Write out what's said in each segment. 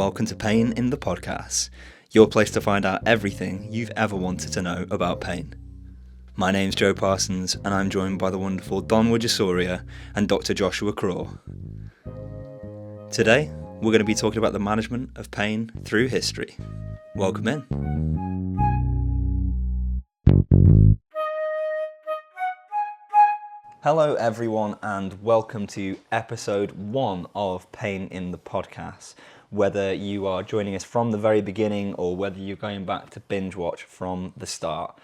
welcome to Pain in the Podcast, your place to find out everything you've ever wanted to know about pain. My name's Joe Parsons, and I'm joined by the wonderful Don Woodjasoria and Dr. Joshua Craw. Today, we're going to be talking about the management of pain through history. Welcome in. Hello everyone, and welcome to episode 1 of Pain in the Podcast. Whether you are joining us from the very beginning or whether you're going back to binge watch from the start.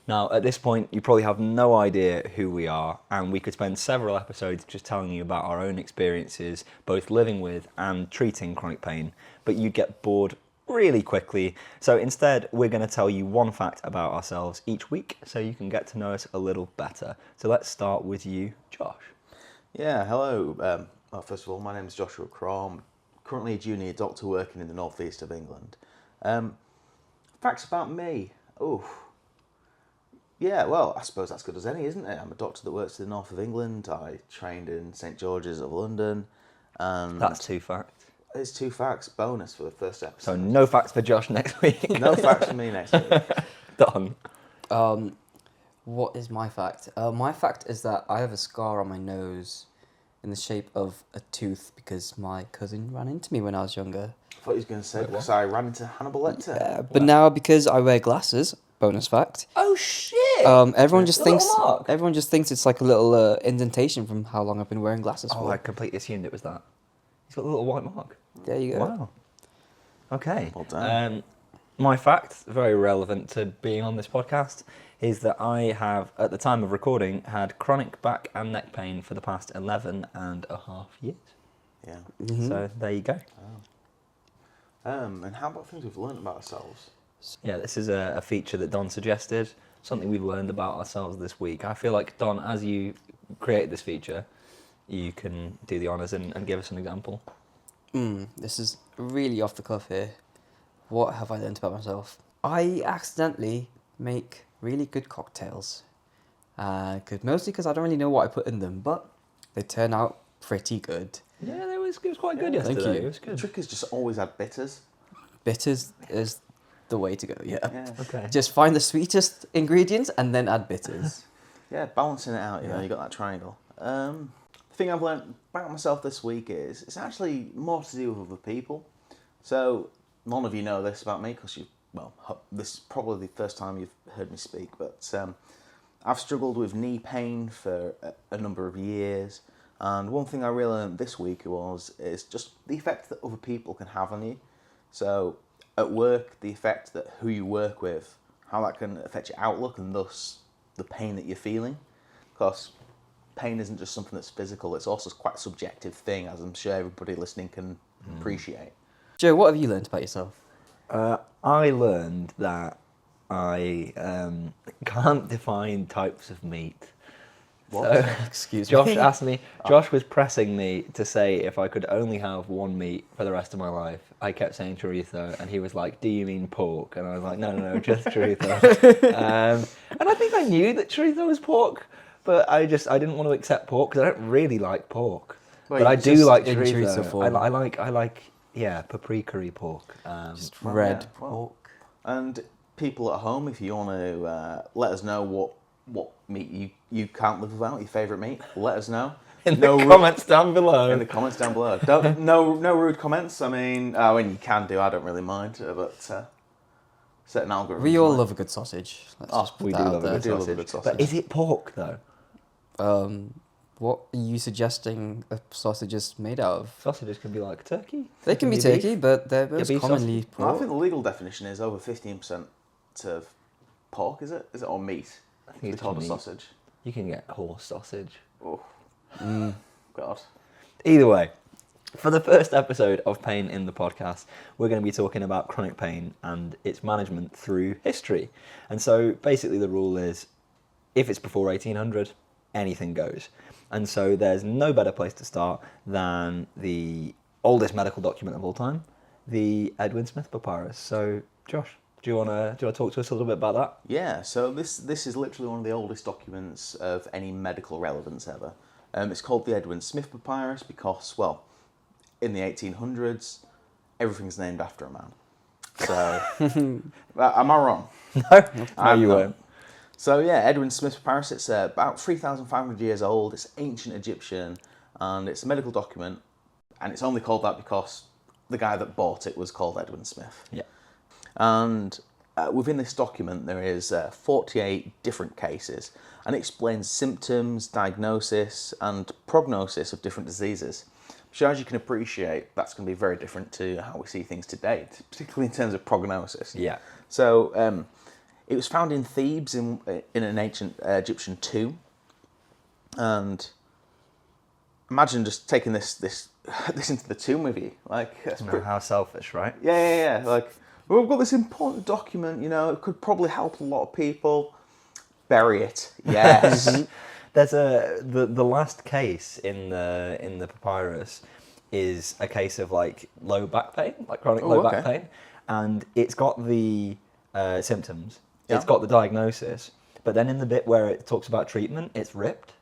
Now, at this point, you probably have no idea who we are, and we could spend several episodes just telling you about our own experiences, both living with and treating chronic pain, but you'd get bored really quickly. So instead, we're going to tell you one fact about ourselves each week so you can get to know us a little better. So let's start with you, Josh. Yeah, hello. Well, first of all, my name is Joshua Craw. I'm currently a junior doctor working in the northeast of England. Facts about me. Oh, yeah, well, I suppose that's good as any, isn't it? I'm a doctor that works in the north of England. I trained in St George's of London. And That's 2 facts. It's 2 facts, bonus for the first episode. So no facts for Josh next week. No facts for me next week. Done. What is my fact? My fact is that I have a scar on my nose in the shape of a tooth because my cousin ran into me when I was younger. I thought he was going to say, because I ran into Hannibal Lecter. Yeah, but now because I wear glasses, bonus fact. Oh shit! Everyone just thinks it's like a little indentation from how long I've been wearing glasses for. I completely assumed it was that. He's got a little white mark. There you go. Wow. Okay. Well done. My fact, very relevant to being on this podcast, is that I have, at the time of recording, had chronic back and neck pain for the past 11.5 years. Yeah. Mm-hmm. So there you go. And how about things we've learned about ourselves? Yeah, this is a feature that Don suggested, something we've learned about ourselves this week. I feel like, Don, as you create this feature, you can do the honours and give us an example. This is really off the cuff here. What have I learned about myself? I accidentally make really good cocktails. Mostly because I don't really know what I put in them, but they turn out pretty good. Yeah, it was quite good yesterday. Thank you. It was good. The trick is just always add bitters. Bitters is the way to go, yeah. Okay. Just find the sweetest ingredients and then add bitters. Yeah, balancing it out, you know, you got that triangle. The thing I've learned about myself this week is it's actually more to do with other people. So, none of you know this about me because this is probably the first time you've heard me speak, but I've struggled with knee pain for a number of years, and one thing I really learned this week is just the effect that other people can have on you. So, at work, the effect that who you work with, how that can affect your outlook and thus the pain that you're feeling. Because pain isn't just something that's physical, it's also quite a subjective thing, as I'm sure everybody listening can appreciate. Joe, what have you learned about yourself? I learned that I can't define types of meat. What? So, Excuse Josh me. asked me. Josh was pressing me to say if I could only have one meat for the rest of my life. I kept saying chorizo, and he was like, "Do you mean pork?" And I was like, "No, just chorizo." And I think I knew that chorizo was pork, but I didn't want to accept pork because I don't really like pork. Well, but I do just like in chorizo. chorizo form. I like paprika-y pork. Just red yeah, well. pork. And people at home, if you want to let us know what meat you can't live without, your favourite meat, let us know. In the comments down below. In the comments down below. No rude comments. I mean, you can do, I don't really mind, but certain algorithms. We all love a good sausage. Let's just put We that do out love there. a good sausage. But is it pork though? What are you suggesting a sausage is made out of? Sausages can be like turkey. They can be beef. turkey, but they're most beef commonly I pork. think the legal definition is over 15% of pork, is it? Is it or meat? I think it's called a meat. sausage. You can get horse sausage. Oh, God. Either way, for the first episode of Pain in the Podcast, we're going to be talking about chronic pain and its management through history. And so basically the rule is, if it's before 1800, anything goes. And so there's no better place to start than the oldest medical document of all time, the Edwin Smith Papyrus. So, Josh, do you want to talk to us a little bit about that? Yeah, so this is literally one of the oldest documents of any medical relevance ever. It's called the Edwin Smith Papyrus because, well, in the 1800s, everything's named after a man. So, am I wrong? No, you weren't. So yeah, Edwin Smith's Papyrus, it's about 3,500 years old. It's ancient Egyptian, and it's a medical document, and it's only called that because the guy that bought it was called Edwin Smith. Yeah. And within this document, there is 48 different cases, and it explains symptoms, diagnosis, and prognosis of different diseases. So as you can appreciate, that's going to be very different to how we see things today, particularly in terms of prognosis. Yeah. So it was found in Thebes in an ancient Egyptian tomb, and imagine just taking this into the tomb with you. Like, that's How selfish, right? yeah. Like, well, we've got this important document. It could probably help a lot of people. Bury it. Yes. There's the last case in the papyrus is a case of like low back pain, like chronic low back pain, and it's got the symptoms, it's got the diagnosis, but then in the bit where it talks about treatment, it's ripped.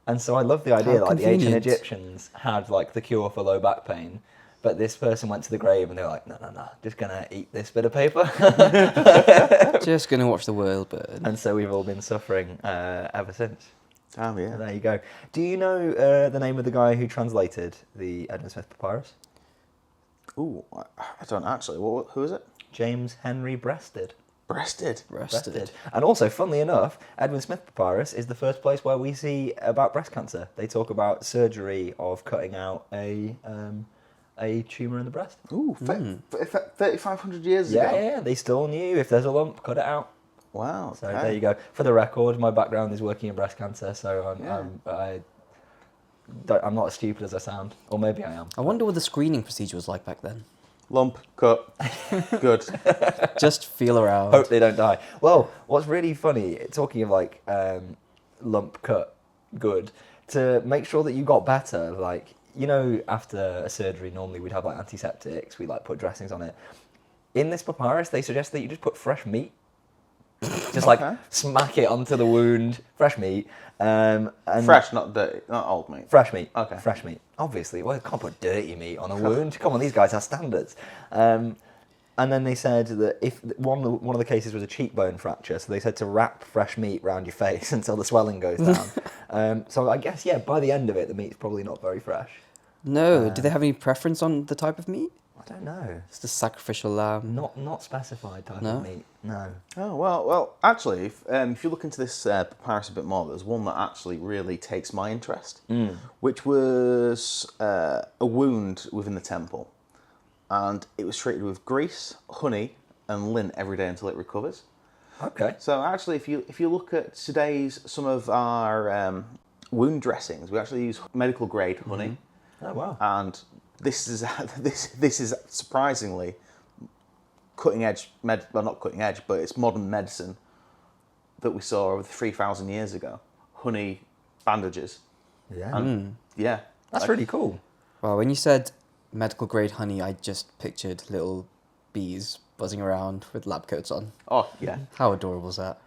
And so I love the idea that like, the ancient Egyptians had like the cure for low back pain, but this person went to the grave and they were like, no, just gonna eat this bit of paper. Just gonna watch the world burn. And so we've all been suffering ever since. Oh, yeah. There you go. Do you know the name of the guy who translated the Edwin Smith Papyrus? Ooh, I don't actually. Who is it? James Henry Breasted. Breasted. And also, funnily enough, Edwin Smith Papyrus is the first place where we see about breast cancer. They talk about surgery of cutting out a tumour in the breast. Ooh, 3,500 years ago. Yeah, they still knew if there's a lump, cut it out. Wow. So there you go. For the record, my background is working in breast cancer, so I'm not as stupid as I sound. Or maybe I am. I wonder what the screening procedure was like back then. Lump, cut, good. Just feel around. Hope they don't die. Well, what's really funny, talking of like lump, cut, good, to make sure that you got better, like, after a surgery, normally we'd have like antiseptics, we like put dressings on it. In this papyrus, they suggest that you just put fresh meat. Just like smack it onto the wound, fresh meat. And fresh, not dirty, not old meat. Fresh meat. Okay. Fresh meat. Obviously, well, you can't put dirty meat on a wound. Come on, these guys have standards. And then they said that if one of the cases was a cheekbone fracture, so they said to wrap fresh meat around your face until the swelling goes down. So I guess, by the end of it, the meat's probably not very fresh. No, do they have any preference on the type of meat? I don't know. It's the sacrificial lamb. Not specified type of meat. No. Oh well. Actually, if you look into this papyrus a bit more, there's one that actually really takes my interest, which was a wound within the temple, and it was treated with grease, honey, and lint every day until it recovers. Okay. So actually, if you look at some of our wound dressings, we actually use medical grade honey. Oh wow. And this is surprisingly cutting edge not cutting edge, but it's modern medicine that we saw over 3,000 years ago. Honey bandages. Yeah. And, yeah. That's really cool. Well, when you said medical grade honey, I just pictured little bees buzzing around with lab coats on. Oh yeah. How adorable is that?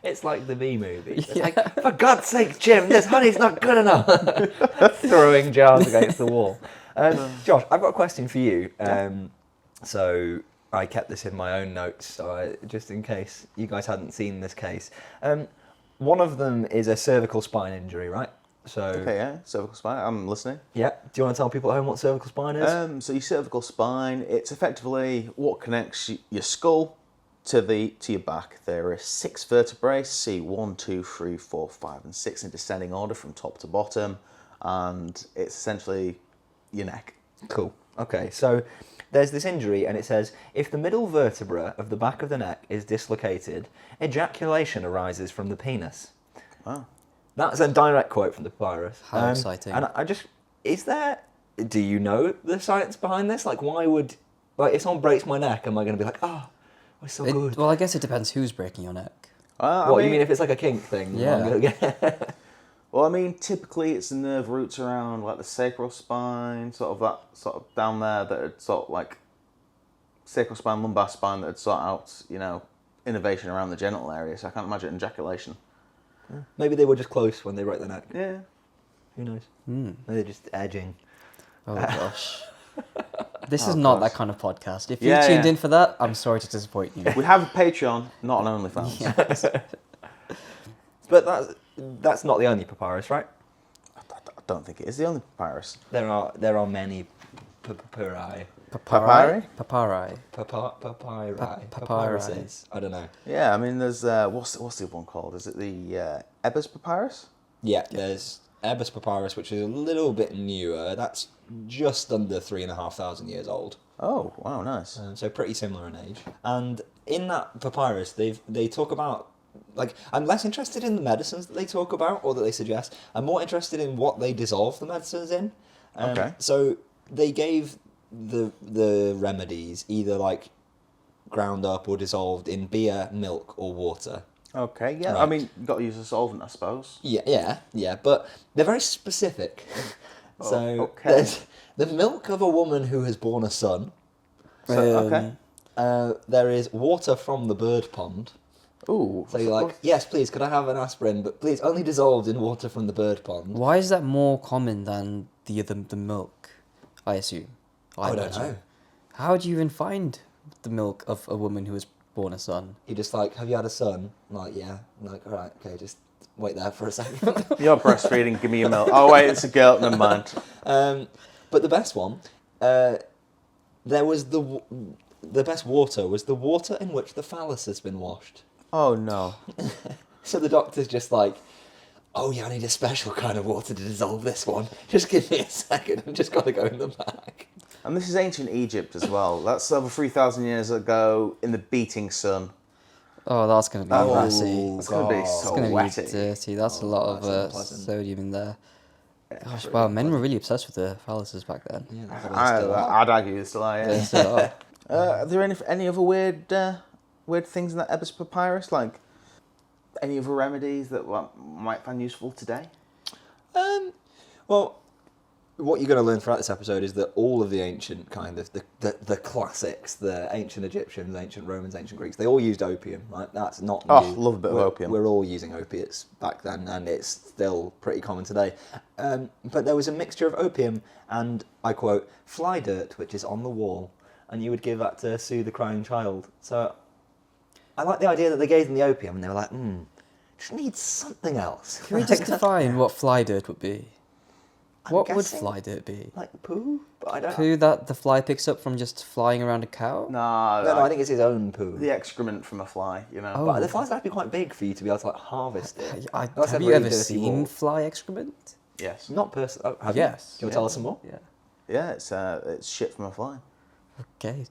It's like the Bee Movie. It's like, for God's sake, Jim, this honey's not good enough. Throwing jars against the wall. Josh, I've got a question for you. So I kept this in my own notes, just in case you guys hadn't seen this case. One of them is a cervical spine injury, right? So Okay, yeah, cervical spine. I'm listening. Yeah. Do you want to tell people at home what cervical spine is? So your cervical spine, it's effectively what connects your skull to your back. There are 6 vertebrae. See 1, 2, 3, 4, 5, and 6 in descending order from top to bottom, and it's essentially your neck. Cool. Okay, so there's this injury, and it says, if the middle vertebra of the back of the neck is dislocated, ejaculation arises from the penis. Wow. That's a direct quote from the papyrus. How exciting. And do you know the science behind this? Like, why would, if someone breaks my neck, am I going to be like, we're so good? Well, I guess it depends who's breaking your neck. You mean if it's like a kink thing? Yeah. Well, I mean, typically it's the nerve roots around like the sacral spine, sort of down there that are sort of like sacral spine, lumbar spine that would sort out, innervation around the genital area. So I can't imagine ejaculation. Maybe they were just close when they broke their neck. Yeah. Who knows? Maybe they're just edging. Oh gosh. This Oh, is not gosh. that kind of podcast. If you Yeah, tuned yeah. in for that, I'm sorry to disappoint you. We have a Patreon, not an OnlyFans. But that's not the only papyrus, right? I don't think it is the only papyrus. There are many papyri. Papyri? Papyri? Papyri. Papyri. Papyri. Papyruses. I don't know. Yeah, I mean, there's what's the other one called? Is it the Ebers papyrus? Yeah, there's Ebers papyrus, which is a little bit newer. That's just under 3,500 years old. Oh, wow, nice. So pretty similar in age. And in that papyrus, they talk about, like, I'm less interested in the medicines that they talk about or that they suggest. I'm more interested in what they dissolve the medicines in. Okay. So they gave the remedies either like ground up or dissolved in beer, milk, or water. Okay, yeah. Right. I mean, you've got to use a solvent, I suppose. Yeah. But they're very specific. So okay. there's the milk of a woman who has borne a son. So, okay. There is water from the bird pond. Ooh. So you're like, yes, please, could I have an aspirin? But please, only dissolved in water from the bird pond. Why is that more common than the milk, I assume? I don't imagine. know. How do you even find the milk of a woman who has born a son? You just like, have you had a son? I'm like, yeah. I'm like, all right, okay, just wait there for a second. You're breastfeeding, give me your milk. Oh, wait, it's a girl, never mind. But the best one, there was the best water was the water in which the phallus has been washed. Oh, no. So the doctor's just like, oh yeah, I need a special kind of water to dissolve this one. Just give me a second, I've just got to go in the bag. And this is ancient Egypt as well. That's over 3,000 years ago in the beating sun. Oh, that's going to be Oh, messy. it's going to be It's so going to be wetty. dirty. That's a lot of that's unpleasant. sodium in there. Gosh, wow, men were really obsessed with the phalluses back then. Yeah, that's what I still are. I'd argue they still are, They yeah. still are. Are there any other weird things in that Ebers papyrus? Like any other remedies that might find useful today? Well, what you're going to learn throughout this episode is that all of the ancient kind of the classics, the ancient Egyptians, ancient Romans, ancient Greeks, they all used opium. Right? That's not new. Oh, love a bit of opium. We're all using opiates back then, and it's still pretty common today. But there was a mixture of opium and, I quote, fly dirt, which is on the wall, and you would give that to soothe the crying child. So I like the idea that they gave them the opium, and they were like, just need something else. Can we just define what fly dirt would be? What would guessing fly dirt be? Like poo? But I don't. Poo that the fly picks up from just flying around a cow? No, I think it's his own poo. the excrement from a fly, you know. Oh. But the flies have to be quite big for you to be able to like harvest it. Unless Have they're you really ever dirty seen balls. fly excrement? Yes. Not personally. Oh, have Yes. you? Do you want to tell us some more? Yeah. Yeah, it's shit from a fly. Okay. Yeah,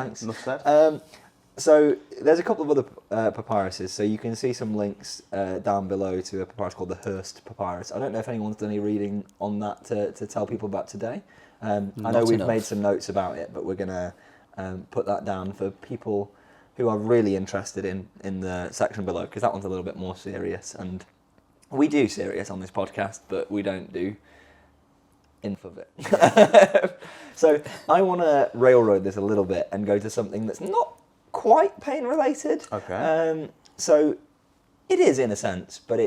Thanks. enough said. So there's a couple of other papyruses. So you can see some links down below to a papyrus called the Hearst Papyrus. I don't know if anyone's done any reading on that to tell people about today. I know Not we've enough. made some notes about it, but we're going to put that down for people who are really interested in the section below, because that one's a little bit more serious. And we do serious on this podcast, but we don't do info of it. So I want to railroad this a little bit and go to something that's not quite pain related. Okay. So it is in a sense, but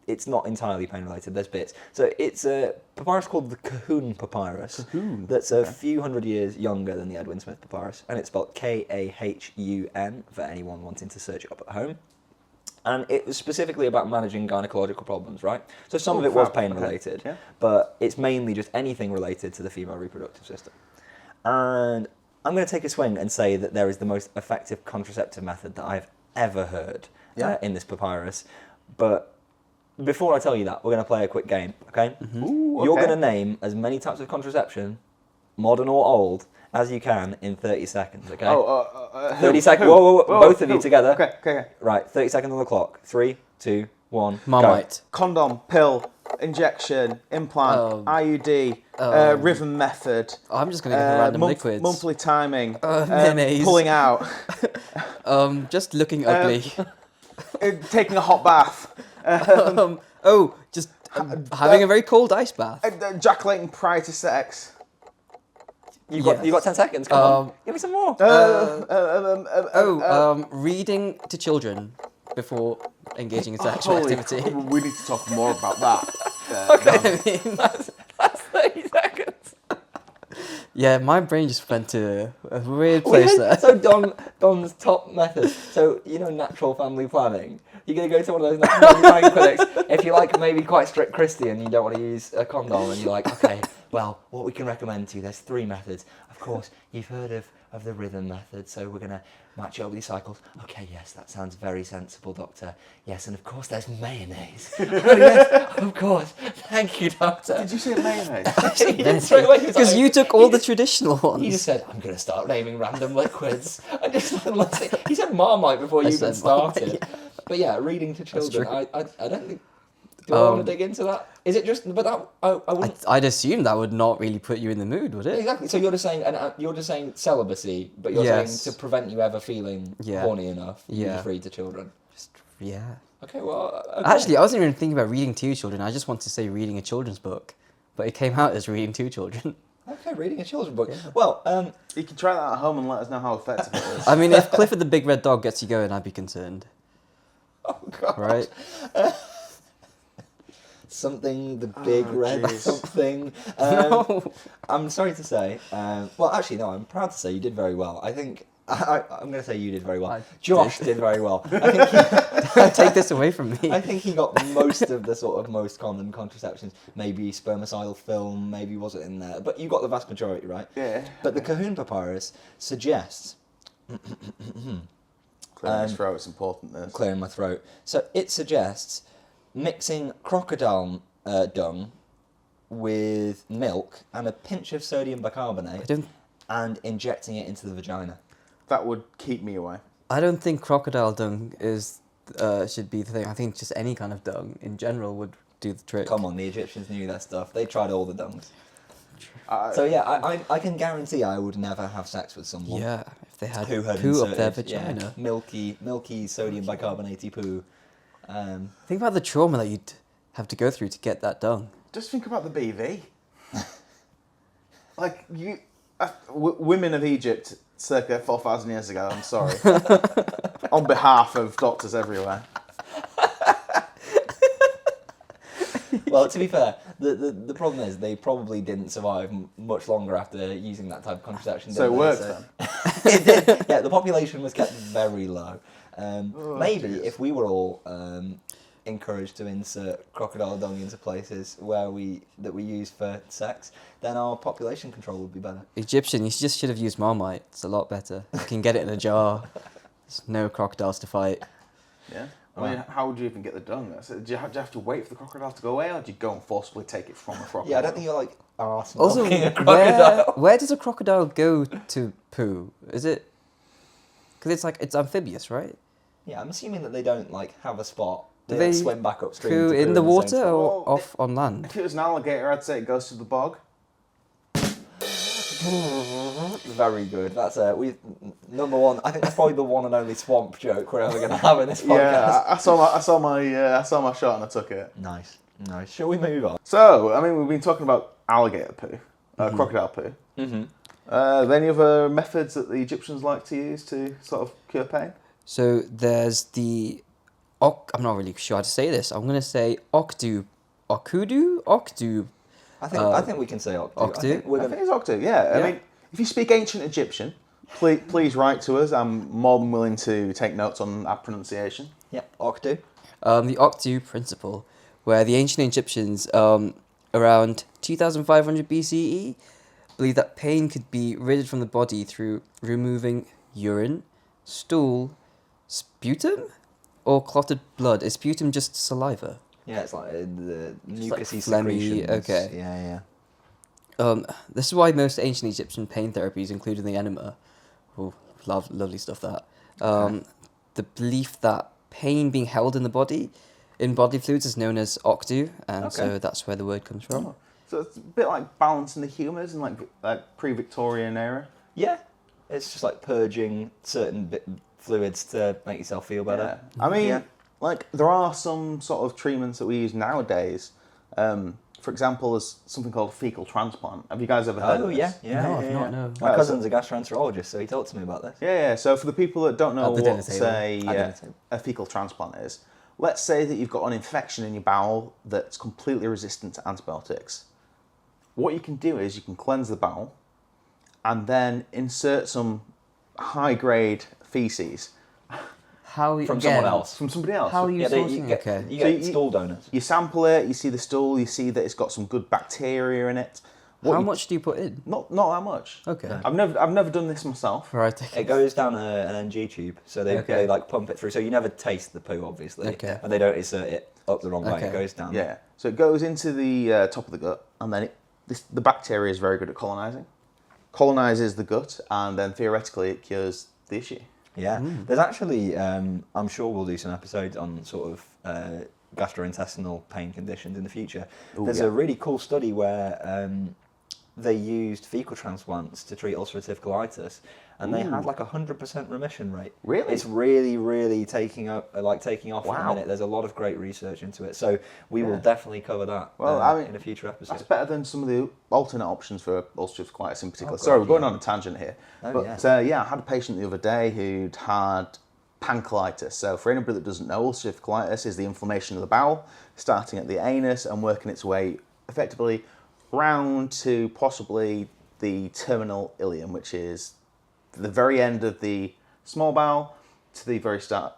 it's not entirely pain related. There's bits. So it's a papyrus called the Cahun Papyrus. Cahun, That's a few hundred years younger than the Edwin Smith Papyrus, and it's spelled Kahun for anyone wanting to search it up at home. And it was specifically about managing gynecological problems, right? So some of it was fab. pain Okay. related, Yeah. but it's mainly just anything related to the female reproductive system. And I'm going to take a swing and say that there is the most effective contraceptive method that I've ever heard in this papyrus. But before I tell you that, we're going to play a quick game, okay? Ooh, You're okay. going to name as many types of contraception, modern or old, as you can in 30 seconds, okay? 30 seconds. Whoa, both of you together. Okay. Right, 30 seconds on the clock. 3, 2, 1, Marmite. Condom, pill, injection, implant, IUD, rhythm method. I'm just going to go for random liquids. Monthly timing, mayonnaise. pulling out, Just looking ugly. taking a hot bath, Just having a very cold ice bath. ejaculating prior to sex. You've Yes. got 10 seconds, come on. Give me some more. Reading to children before engaging in sexual Holy activity. crap, we need to talk more about that. That's 30 seconds. Yeah, my brain just went to a weird place there. So Don's top method. So natural family planning. You're gonna go to one of those natural family planning clinics. If you're like maybe quite strict Christian, you don't want to use a condom, and you're like, okay, well, what we can recommend to you, there's 3 methods. Of course, you've heard of the rhythm method, so we're gonna match it up with your cycles. Okay, yes, that sounds very sensible, doctor. Yes, and of course there's mayonnaise. Oh yes, of course. Thank you, doctor. Did you say mayonnaise? He did straight away. He was Because like- you took all the traditional ones. He just said, I'm going to start naming random liquids. He said Marmite before you I even said Marmite, started. But yeah, reading to children, true. I don't think... Do I want to dig into that? Is it just... But that... I wouldn't... I'd assume that would not really put you in the mood, would it? Exactly. So you're just saying celibacy, but you're Yes. saying to prevent you ever feeling Yeah. horny enough, you Yeah. just read to children. Yeah. Okay, well... Okay. Actually, I wasn't even thinking about reading to children. I just wanted to say reading a children's book. But it came out as reading to children. Okay, reading a children's book. Yeah. Well, You can try that at home and let us know how effective it is. I mean, if Clifford the Big Red Dog gets you going, I'd be concerned. oh God. Right? Something, the big Oh, red jeez. something. No. I'm sorry to say. Well, actually, no. I'm proud to say you did very well. I think I'm going to say you did very well. I Josh did very well. I think Don't take this away from me. I think he got most of the sort of most common contraceptions. Maybe spermicidal film. Maybe wasn't in there, but you got the vast majority right. Yeah. But the Cahoon Papyrus suggests Clearing his throat, it's important, this. clearing my throat. So it suggests mixing crocodile dung with milk and a pinch of sodium bicarbonate and injecting it into the vagina. That would keep me away. I don't think crocodile dung should be the thing. I think just any kind of dung in general would do the trick. Come on, the Egyptians knew their stuff. They tried all the dungs. I- So yeah, I can guarantee I would never have sex with someone Yeah, if they had who had poo up their inserted, yeah, vagina. milky sodium bicarbonate poo. Think about the trauma that you'd have to go through to get that dung. Just think about the BV. Like, women of Egypt circa 4,000 years ago, I'm sorry. On behalf of doctors everywhere. Well, to be fair, the problem is they probably didn't survive much longer after using that type of contraception. So it did they? worked then. It did. Yeah, the population was kept very low. Maybe jeez. if we were all encouraged to insert crocodile dung into places that we use for sex, then our population control would be better. Egyptian, you just should have used Marmite. It's a lot better. You can get it in a jar. There's no crocodiles to fight. Yeah. I mean, how would you even get the dung? Do you have to wait for the crocodile to go away, or do you go and forcibly take it from the crocodile? Yeah, I don't think you're like arse Also, milking a crocodile. where does a crocodile go to poo? Is it... Because it's amphibious, right? Yeah, I'm assuming that they don't like have a spot. Do They they swim back upstream. Poo to in the same water spot. or Well, off on land? If it was an alligator, I'd say it goes to the bog. Very good. That's number one. I think that's probably the one and only swamp joke we're ever going to have in this podcast. Yeah, I saw my shot and I took it. Nice. Shall we move on? So, I mean, we've been talking about alligator poo, crocodile poo. Mm-hmm. Are there any other methods that the Egyptians like to use to sort of cure pain? So there's the... I'm not really sure how to say this. I'm going to say okudu. I think we can say octu. Octu? I think we're I gonna, think it's octave, yeah. I Yeah. mean, if you speak ancient Egyptian, please write to us. I'm more than willing to take notes on our pronunciation. yeah, octu. The Octu principle, where the ancient Egyptians, around 2500 BCE, believed that pain could be ridded from the body through removing urine, stool, sputum, or clotted blood. Is sputum just saliva? Yeah, it's like the Just like mucousy phlegmy, secretions. okay. Yeah. This is why most ancient Egyptian pain therapies, including the enema, lovely stuff that, the belief that pain being held in the body, in bodily fluids, is known as octu, and so that's where the word comes from. Oh. So it's a bit like balancing the humours in like pre-Victorian era. Yeah, it's just like purging certain fluids to make yourself feel better. Yeah. I mean, Yeah. like there are some sort of treatments that we use nowadays. For example, there's something called fecal transplant. Have you guys ever heard of this? Yeah. No, I've not, no. My Oh, cousin's a gastroenterologist, so he talked to me about this. Yeah. So for the people that don't know At the dinner what, table. say, At dinner table. a fecal transplant is, let's say that you've got an infection in your bowel that's completely resistant to antibiotics. What you can do is you can cleanse the bowel, and then insert some high-grade feces How From again, someone else. from somebody else. How are you Yeah, sourcing? you get, Okay. you So get you- stool donors. You sample it, you see the stool, you see that it's got some good bacteria in it. How much do you put in? Not that much. Okay. No. I've never done this myself. Right. It goes down an NG tube, so they Okay. like pump it through. So you never taste the poo, obviously, Okay. and they don't insert it up the wrong way. Okay. It goes down. Yeah. So it goes into the top of the gut, and then the bacteria is very good at colonizing. Colonizes the gut, and then theoretically it cures the issue. Yeah. There's actually, I'm sure we'll do some episodes on sort of gastrointestinal pain conditions in the future. Ooh, There's yeah. a really cool study where they used fecal transplants to treat ulcerative colitis, and they had Ooh. like 100% remission rate. Really? It's really taking off in a Wow. minute. There's a lot of great research into it, so we will Yeah. definitely cover that Well, I mean, in a future That's episode. better than some of the alternate options for ulcerative colitis in particular. God, Sorry, we're going yeah. on a tangent here. Oh, But yeah. I had a patient the other day who'd had pancolitis. So for anybody that doesn't know, ulcerative colitis is the inflammation of the bowel, starting at the anus and working its way effectively round to possibly the terminal ileum, which is the very end of the small bowel to the very start,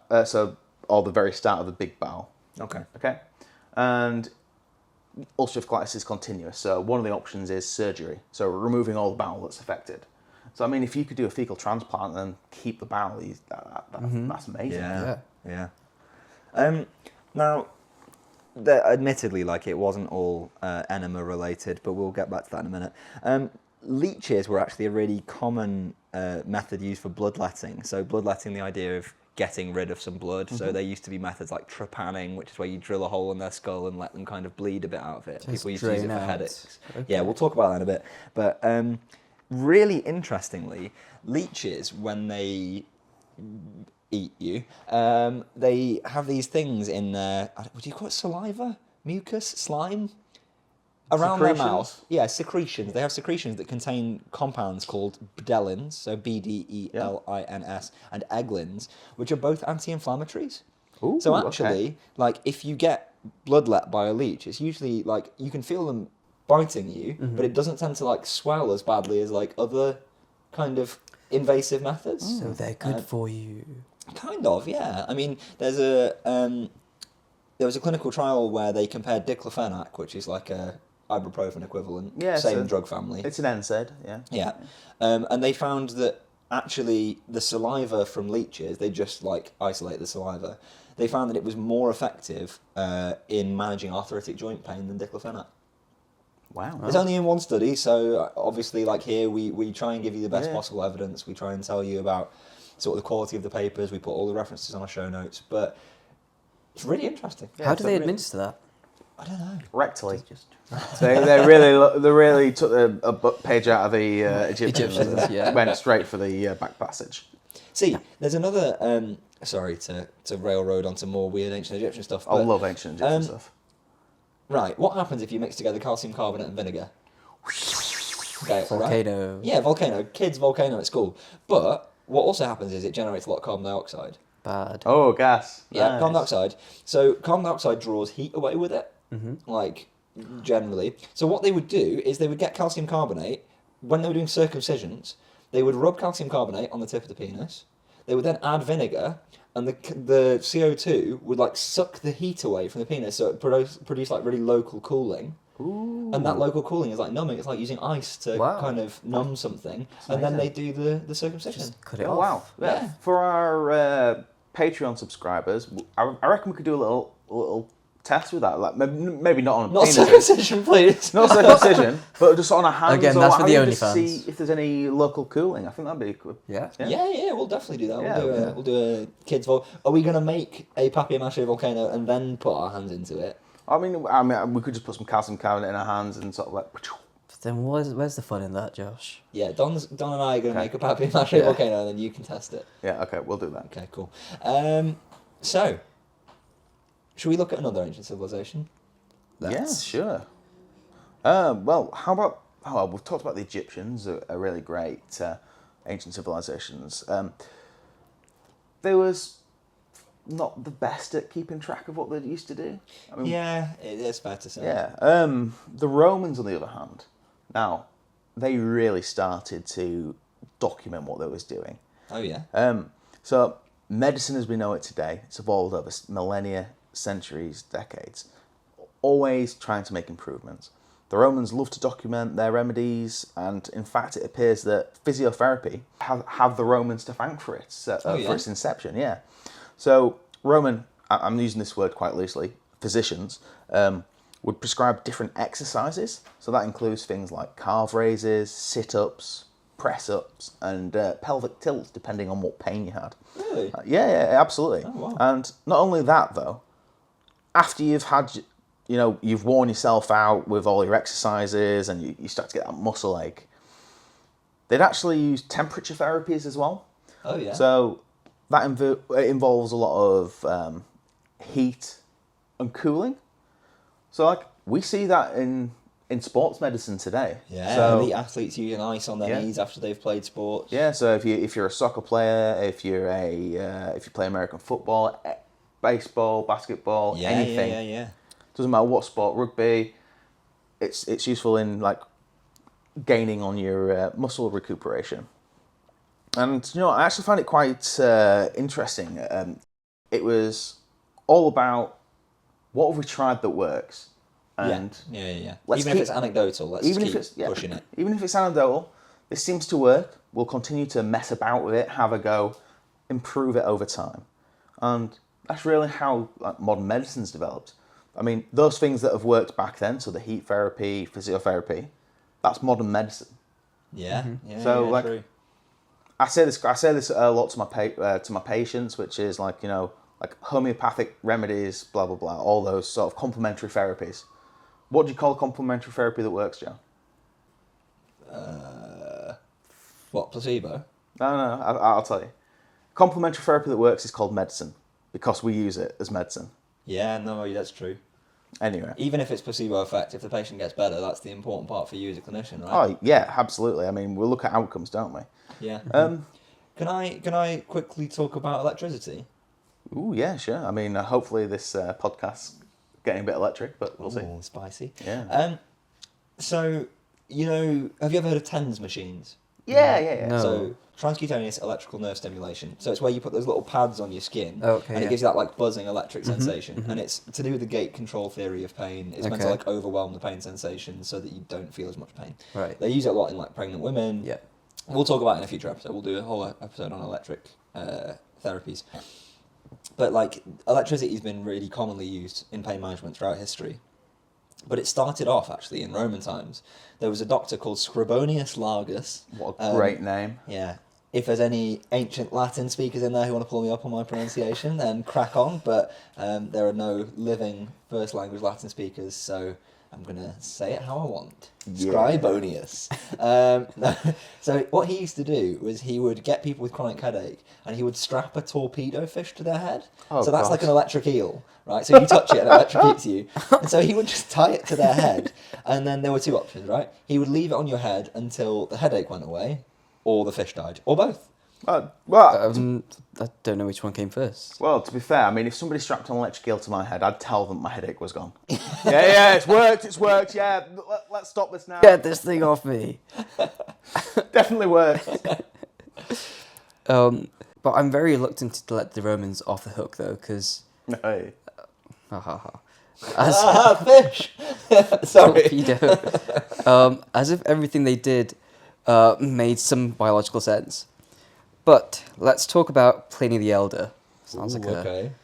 or the very start of the big bowel. Okay. Okay, and ulcerative colitis is continuous. So one of the options is surgery, so removing all the bowel that's affected. So I mean, if you could do a fecal transplant and keep the bowel, that's amazing. Yeah. Now, admittedly, like it wasn't all enema related, but we'll get back to that in a minute. Leeches were actually a really common method used for bloodletting. So bloodletting, the idea of getting rid of some blood. So there used to be methods like trepanning, which is where you drill a hole in their skull and let them kind of bleed a bit out of it. Just People used to use it drain for out. headaches. Okay. Yeah, we'll talk about that in a bit. But really interestingly, leeches, when they eat you, they have these things in their, what do you call it, saliva? Mucus? Slime? Around their Secretions? mouth. Yeah, secretions. They have secretions that contain compounds called bdelins, so BDELINS, and eglins, which are both anti-inflammatories. Ooh, So okay. actually, like, if you get bloodlet by a leech, it's usually, like, you can feel them biting you, but it doesn't tend to, like, swell as badly as, like, other kind of invasive methods. So they're good for you. Kind of, yeah. I mean, there was a clinical trial where they compared diclofenac, which is like a ibuprofen equivalent, Yeah, same so drug family. It's an NSAID, yeah. Yeah, and they found that actually the saliva from leeches, they just like isolate the saliva. They found that it was more effective in managing arthritic joint pain than diclofenac. Wow. It's only in one study, so obviously, like here, we try and give you the best Yeah. possible evidence. We try and tell you about sort of the quality of the papers. We put all the references on our show notes, but it's really interesting. Yeah, How do so they really- administer that? I don't know. Rectally. Just They really took a page out of the Egyptians. Egyptians, yeah. Went straight for the back passage. See, there's another. Sorry to railroad onto more weird ancient Egyptian stuff. I but- love ancient Egyptian stuff. Right, what happens if you mix together calcium carbonate and vinegar? Okay, right? volcano. Yeah, volcano. Kids volcano at school. But what also happens is it generates a lot of carbon dioxide. Bad. Oh, gas. Yeah, Nice. carbon dioxide. So carbon dioxide draws heat away with it, Mm-hmm. like generally. So what they would do is they would get calcium carbonate when they were doing circumcisions. They would rub calcium carbonate on the tip of the penis. They would then add vinegar, and the CO2 would like suck the heat away from the penis, so it produce like really local cooling. Ooh. And that local cooling is like numbing. It's like using ice to Wow. kind of numb something, and then they do the circumcision. Just cut it Oh, off. wow. Yeah. For our Patreon subscribers, I reckon we could do a little test with that. Like maybe not on a Not penis. circumcision, please. Not circumcision, but just on a hand. Again, or that's what for the have you, to OnlyFans. see if there's any local cooling. I think that'd be good. Yeah. Yeah, we'll definitely do that. Yeah, We'll do a kids vol. Are we gonna make a papier-mâché volcano and then put our hands into it? I mean, we could just put some calcium carbonate in our hands and sort of like. But then where's the fun in that, Josh? Yeah, Don and I are gonna Okay. make a papier-mâché Yeah. volcano, and then you can test it. Yeah. Okay, we'll do that. Okay, cool. So, should we look at another ancient civilization? Yeah, sure. Well, how about? Oh, well, we've talked about the Egyptians, are really great ancient civilizations. They was not the best at keeping track of what they used to do. I mean, Yeah, it is fair to say. yeah. The Romans, on the other hand, now they really started to document what they was doing. Oh, yeah. So medicine as we know it today, it's evolved over millennia, centuries, decades, always trying to make improvements. The Romans loved to document their remedies, and in fact it appears that physiotherapy have the Romans to thank for it, for its inception, yeah. So Roman, I'm using this word quite loosely, physicians would prescribe different exercises. So that includes things like calf raises, sit-ups, press-ups, and pelvic tilts, depending on what pain you had. Really? Yeah, absolutely. Oh, wow. And not only that, though, after you've had, you've worn yourself out with all your exercises and you start to get that muscle ache, they'd actually use temperature therapies as well. Oh, yeah. So that involves a lot of heat and cooling. So, like, we see that in sports medicine today. Yeah, so, elite athletes using ice on their knees after they've played sports. Yeah, so if you're a soccer player, if you play American football, baseball, basketball, anything. Yeah. Doesn't matter what sport, rugby, it's useful in like gaining on your muscle recuperation. And I actually find it quite interesting. It was all about what have we tried that works. And yeah. Even if it's anecdotal, let's keep pushing it. Even if it's anecdotal, this seems to work. We'll continue to mess about with it, have a go, improve it over time. And that's really how modern medicine's developed. I mean, those things that have worked back then, so the heat therapy, physiotherapy, that's modern medicine. Yeah, So true. I say this a lot to my patients, which is like homeopathic remedies, blah blah blah, all those sort of complementary therapies. What do you call a complementary therapy that works, Joe? What, placebo? No, I'll tell you. Complementary therapy that works is called medicine because we use it as medicine. Yeah, no, that's true. Anyway. Even if it's placebo effect, if the patient gets better, that's the important part for you as a clinician, right? Oh, yeah, absolutely. I mean, we look at outcomes, don't we? Yeah. Can I quickly talk about electricity? Ooh, yeah, sure. I mean, hopefully this podcast's getting a bit electric, but we'll see. Spicy. Yeah. So, have you ever heard of TENS machines? Yeah. No. So, transcutaneous electrical nerve stimulation. So it's where you put those little pads on your skin, Okay, and it gives you that like buzzing electric sensation. And it's to do with the gate control theory of pain. It's meant to like overwhelm the pain sensation so that you don't feel as much pain. Right. They use it a lot in like pregnant women. Yeah. We'll talk about it in a future episode. We'll do a whole episode on electric therapies. But like electricity has been really commonly used in pain management throughout history. But it started off actually in Roman times. There was a doctor called Scribonius Largus. What a great name. Yeah. If there's any ancient Latin speakers in there who want to pull me up on my pronunciation, then crack on. But there are no living first language Latin speakers, so I'm going to say it how I want. Yeah. Scribonius. So what he used to do was he would get people with chronic headache and he would strap a torpedo fish to their head. Oh, so that's God. like an electric eel, right? So you touch it and it electrocutes you. And so he would just tie it to their head. And then there were two options, right? He would leave it on your head until the headache went away, or the fish died, or both. Well, I don't know which one came first. well, to be fair, I mean, if somebody strapped an electric eel to my head, I'd tell them my headache was gone. yeah, it's worked, yeah. Let's stop this now. Get this thing off me. Definitely worked. But I'm very reluctant to let the Romans off the hook, though, because... Hey. Fish! Sorry. Torpedo. As if everything they did made some biological sense. But let's talk about Pliny the Elder. Sounds like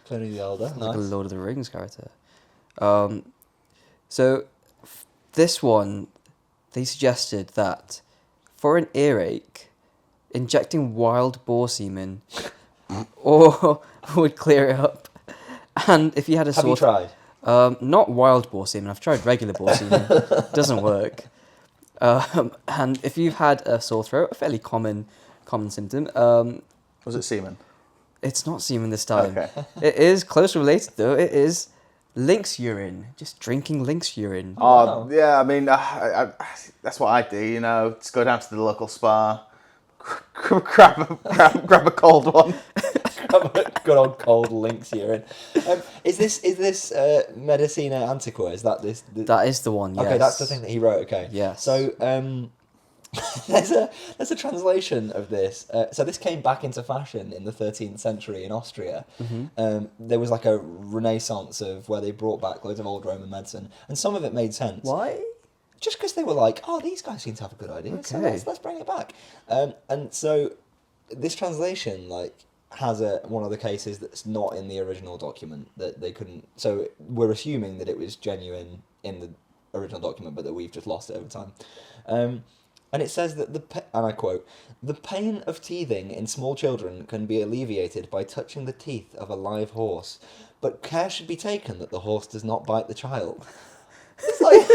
Pliny the Elder. like a Lord of the Rings character. So this one, they suggested that for an earache, injecting wild boar semen or would clear it up. And if you had a Have you tried? Not wild boar semen. I've tried regular boar semen. Doesn't work. And if you've had a sore throat, a fairly common symptom. Was it semen? It's not semen this time. Okay. It is closely related, though. It is lynx urine. Just drinking lynx urine. Oh, yeah, I mean, that's what I do, just go down to the local spa, grab a cold one. Good old cold lynx urine. Is this Medicina Antiqua? Is that this? That is the one, yes. Okay, that's the thing that he wrote, okay. Yes. So, there's a translation of this. So this came back into fashion in the 13th century in Austria. There was like a renaissance of where they brought back loads of old Roman medicine, and some of it made sense. Why? Just because they were like, oh, these guys seem to have a good idea, so Okay. let's bring it back. And so this translation has one of the cases that's not in the original document that they couldn't. So we're assuming that it was genuine in the original document, but that we've just lost it over time. And it says that and I quote, "The pain of teething in small children can be alleviated by touching the teeth of a live horse, but care should be taken that the horse does not bite the child." It's like,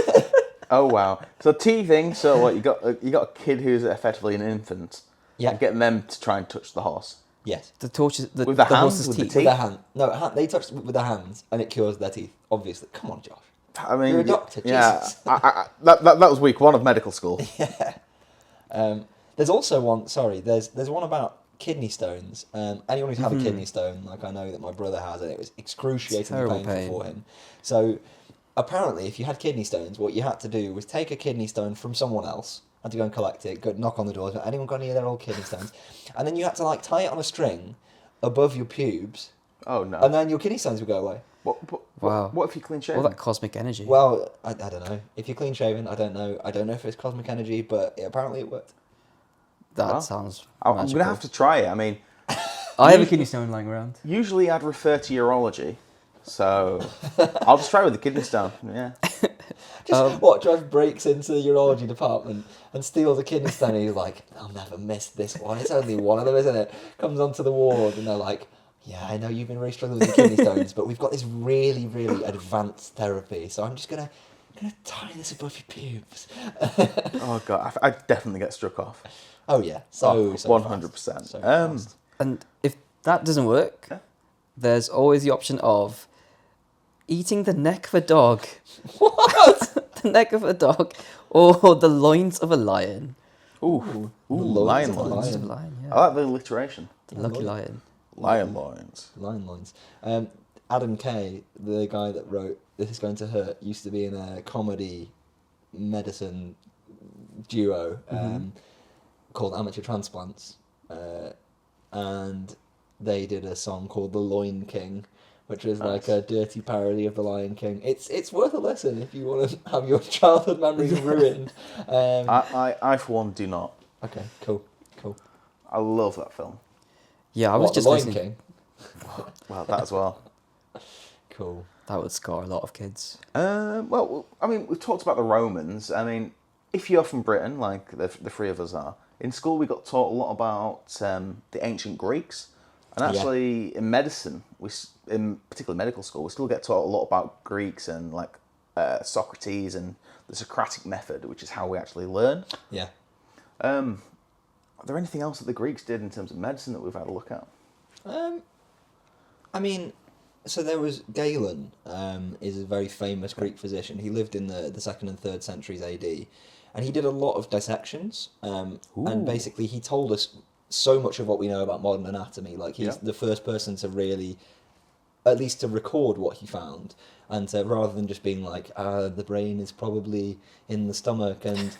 Oh wow! So teething. So what you got a kid who's effectively an infant. Yeah. And getting them to try and touch the horse. yes, The torches, the With the hands, horse's with the teeth. with their hand. No, they touch it with their hands, and it cures their teeth. Obviously, come on, Josh. I mean, You're a doctor, Yeah, Jesus. that was week 1 of medical school. There's also one. Sorry, there's one about kidney stones. Anyone who's had a kidney stone, like I know that my brother has, and it was excruciatingly Terrible painful pain. for him. So apparently, if you had kidney stones, what you had to do was take a kidney stone from someone else. Had to go and collect it. Go knock on the doors. Anyone got any of their old kidney stones? And then you had to like tie it on a string above your pubes, Oh no! and then your kidney stones would go away. Wow. What if you clean shaven? All that cosmic energy. Well, I don't know. If you're clean shaven, I don't know. I don't know if it's cosmic energy, but apparently it worked. that Well, sounds I'm magical. gonna have to try it. I mean, I have a kidney stone lying around. usually I'd refer to urology, so I'll just try with the kidney stone. Yeah. Just Josh breaks into the urology department and steals a kidney stone, and he's like, "I'll never miss this one. It's only one of them, isn't it?" Comes onto the ward, and they're like, "Yeah, I know you've been really struggling with your kidney stones, but we've got this really, really advanced therapy. So I'm just gonna tie this above your pubes." Oh god, I definitely get struck off. Oh yeah, Oh, so 100%. fast. So Um, fast. And if that doesn't work, Yeah. there's always the option of eating the neck of a dog. What? The neck of a dog or the loins of a lion. Ooh, loins lion of a loins. Loins Lion. of a lion, I yeah. like the alliteration. The lucky lion. Lion loins. Lion loins. Adam Kay, the guy that wrote "This Is Going to Hurt," used to be in a comedy medicine duo called Amateur Transplants, and they did a song called "The Loin King," which is like a dirty parody of the Lion King. It's worth a listen if you want to have your childhood memories ruined. I for one do not. Okay, cool. I love that film. Yeah, I was What, just the Lion listening. King? Well, that as well. Cool. That would scar a lot of kids. Well, I mean, we've talked about the Romans. I mean, if you're from Britain, like the three of us are, in school we got taught a lot about the ancient Greeks. And actually, in medicine, in particularly medical school, we still get taught a lot about Greeks and like Socrates and the Socratic method, which is how we actually learn. Yeah. Are there anything else that the Greeks did in terms of medicine that we've had a look at? I mean, so there was Galen, is a very famous Greek physician. He lived in the 2nd and 3rd centuries AD, and he did a lot of dissections. And basically, he told us so much of what we know about modern anatomy. Like he's the first person to really, at least to record what he found, and to, rather than just being like, the brain is probably in the stomach, and